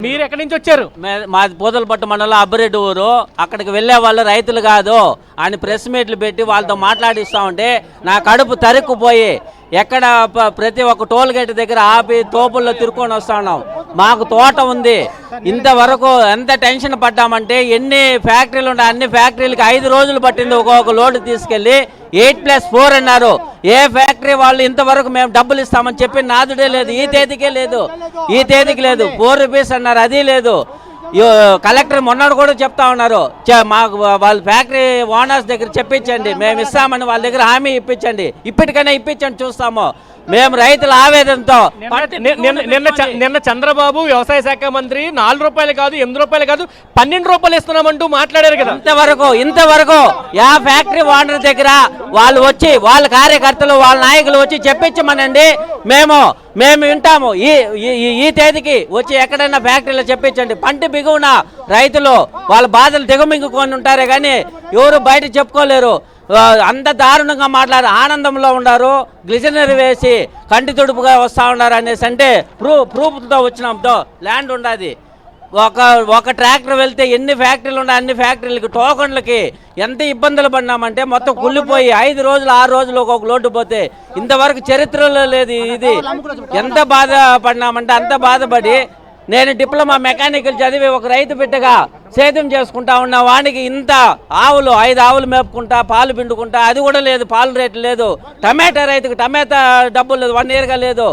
మీరు ఎక్కడి నుంచి వచ్చారు? మాది పూతలపట్టు మండలం అబ్బరెడ్డి ఊరు. అక్కడికి వెళ్లే వాళ్ళు రైతులు కాదు అని ప్రెస్ మీట్లు పెట్టి వాళ్ళతో మాట్లాడిస్తా ఉంటే నా కడుపు తరుక్కుపోయి ఎక్కడ ప్రతి ఒక్క టోల్ గేట్ దగ్గర ఆపి తోపుల్లో తిరుక్కొని వస్తా ఉన్నాం. మాకు తోట ఉంది. ఇంతవరకు ఎంత టెన్షన్ పడ్డామంటే ఎన్ని ఫ్యాక్టరీలు ఉన్నాయి, అన్ని ఫ్యాక్టరీలకి 5 రోజులు పట్టింది ఒక్కొక్క లోడ్ తీసుకెళ్లి. 8+4 అన్నారు. ఏ ఫ్యాక్టరీ వాళ్ళు ఇంతవరకు మేము డబ్బులు ఇస్తామని చెప్పి నాదుడే లేదు. ఈ తేదీకే లేదు, ఈ తేదీకి లేదు. 4 రూపీస్ అన్నారు, అది లేదు. కలెక్టర్ మొన్నడు కూడా చెప్తా ఉన్నారు, మాకు వాళ్ళ ఫ్యాక్టరీ ఓనర్స్ దగ్గర చెప్పించండి, మేము ఇస్తామని వాళ్ళ దగ్గర హామీ ఇప్పించండి, ఇప్పటికైనా ఇప్పించండి చూస్తాము. మేము రైతుల ఆవేదనతో నిన్న చంద్రబాబు వ్యవసాయ శాఖ మంత్రి 4 రూపాయలు కాదు 8 రూపాయలు కాదు 12 రూపాయలు ఇస్తున్నామంటూ మాట్లాడారు కదా. ఇంతవరకు యా ఫ్యాక్టరీ ఓనర్ దగ్గర వాళ్ళు వచ్చి వాళ్ళ కార్యకర్తలు వాళ్ళ నాయకులు వచ్చి చెప్పించమనండి, మేము వింటాము. ఈ తేదీకి వచ్చి ఎక్కడైనా ఫ్యాక్టరీలో చెప్పించండి. పంట బిగువున రైతులు వాళ్ళ బాధలు దిగమింగుకొని ఉంటారే కానీ ఎవరు బయట చెప్పుకోలేరు. అంత దారుణంగా మాట్లాడారు. ఆనందంలో ఉన్నారు, గ్లిజనరీ వేసి కంటి తుడుపుగా వస్తూ ఉన్నారు అనేసి అంటే ప్రూఫ్తో వచ్చినాంతో ల్యాండ్ ఉండదు. ఒక ట్రాక్టర్ వెళ్తే ఎన్ని ఫ్యాక్టరీలు ఉన్నాయి, అన్ని ఫ్యాక్టరీలకి టోకన్లకి ఎంత ఇబ్బందులు పడినామంటే మొత్తం కుళ్ళిపోయి 5 రోజులు 6 రోజులు ఒక్కొక్క లోటు పోతే ఇంతవరకు చరిత్రలో లేదు. ఇది ఎంత బాధపడినామంటే అంత బాధపడి నేను డిప్లొమా మెకానికల్ చదివి ఒక రైతు బిడ్డగా సేద్యం చేసుకుంటా ఉన్న వానికి ఇంత ఆవులు 5 ఆవులు మేపుకుంటా పాలు పిండుకుంటా అది కూడా లేదు, పాలు రేట్లు లేదు. టమాటా రైతుకు టమాటా డబ్బులు లేదు, 1 ఇయర్గా లేదు.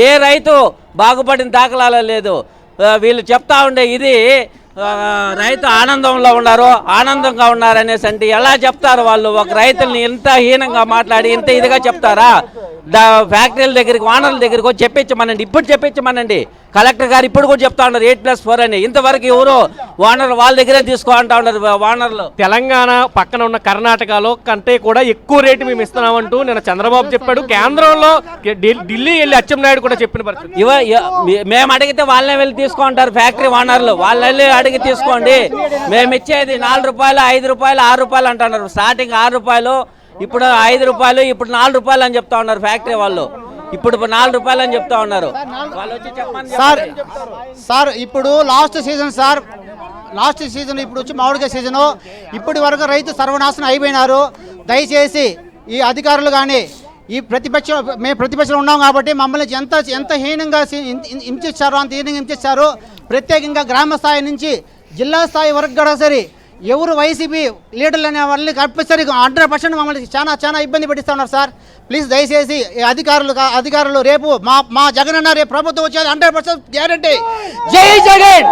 ఏ రైతు బాగుపడిన దాఖలాలు లేదు. వీళ్ళు చెప్తా ఉండే ఇది రైతు ఆనందంలో ఉన్నారు, ఆనందంగా ఉన్నారు అనేసి అంటే ఎలా చెప్తారు వాళ్ళు? ఒక రైతుల్ని ఇంత హీనంగా మాట్లాడి ఇంత ఇదిగా చెప్తారా? ఫ్యాక్టరీల దగ్గరికి ఓనర్ల దగ్గరికి వచ్చి చెప్పించమనండి, ఇప్పుడు చెప్పించమనండి. కలెక్టర్ గారు ఇప్పుడు కూడా చెప్తా ఉన్నారు 8+4 అని. ఇంతవరకు ఎవరు ఓనర్ వాళ్ళ దగ్గరే తీసుకుంటా ఉన్నారు ఓనర్లు. తెలంగాణ పక్కన ఉన్న కర్ణాటకలో కంటే కూడా ఎక్కువ రేటు మేము ఇస్తున్నామంటూ నిన్న చంద్రబాబు చెప్పాడు. కేంద్రంలో ఢిల్లీ వెళ్ళి అచ్చెన్నాయుడు కూడా చెప్పిన పరిస్థితి. మేము అడిగితే వాళ్ళనే వెళ్ళి తీసుకుంటారు ఫ్యాక్టరీ ఓనర్లు. వాళ్ళు వెళ్ళి అడిగి తీసుకోండి, మేము ఇచ్చేది 4 రూపాయలు 5 రూపాయలు 6 రూపాయలు అంటున్నారు. స్టార్టింగ్ 6 రూపాయలు, ఇప్పుడు 5 రూపాయలు, ఇప్పుడు 4 రూపాయలు అని చెప్తా ఉన్నారు ఫ్యాక్టరీ వాళ్ళు. ఇప్పుడు 4 రూపాయలు అని చెప్తా ఉన్నారు. వాళ్ళు వచ్చి చెప్పండి సార్ ఇప్పుడు లాస్ట్ సీజన్ ఇప్పుడు వచ్చి మామిడికాయ సీజను. ఇప్పటి వరకు రైతు సర్వనాశనం అయిపోయినారు. దయచేసి ఈ అధికారులు కానీ ఈ మేము ప్రతిపక్షంలో ఉన్నాం కాబట్టి మమ్మల్ని ఎంత హీనంగా హింసిస్తారో అంత హీనంగా హింసిస్తారు. ప్రత్యేకంగా గ్రామ స్థాయి నుంచి జిల్లా స్థాయి వరకు కూడా సరే ఎవరు వైసీపీ లీడర్లు అనే వాళ్ళని కంపల్సరీ 100% మమ్మల్ని చాలా ఇబ్బంది పెట్టిస్తూ ఉన్నారు సార్. ప్లీజ్ దయచేసి అధికారులు రేపు మా జగన్ అన్న రేపు ప్రభుత్వం వచ్చేది 100% గ్యారంటీ. జై జగన్.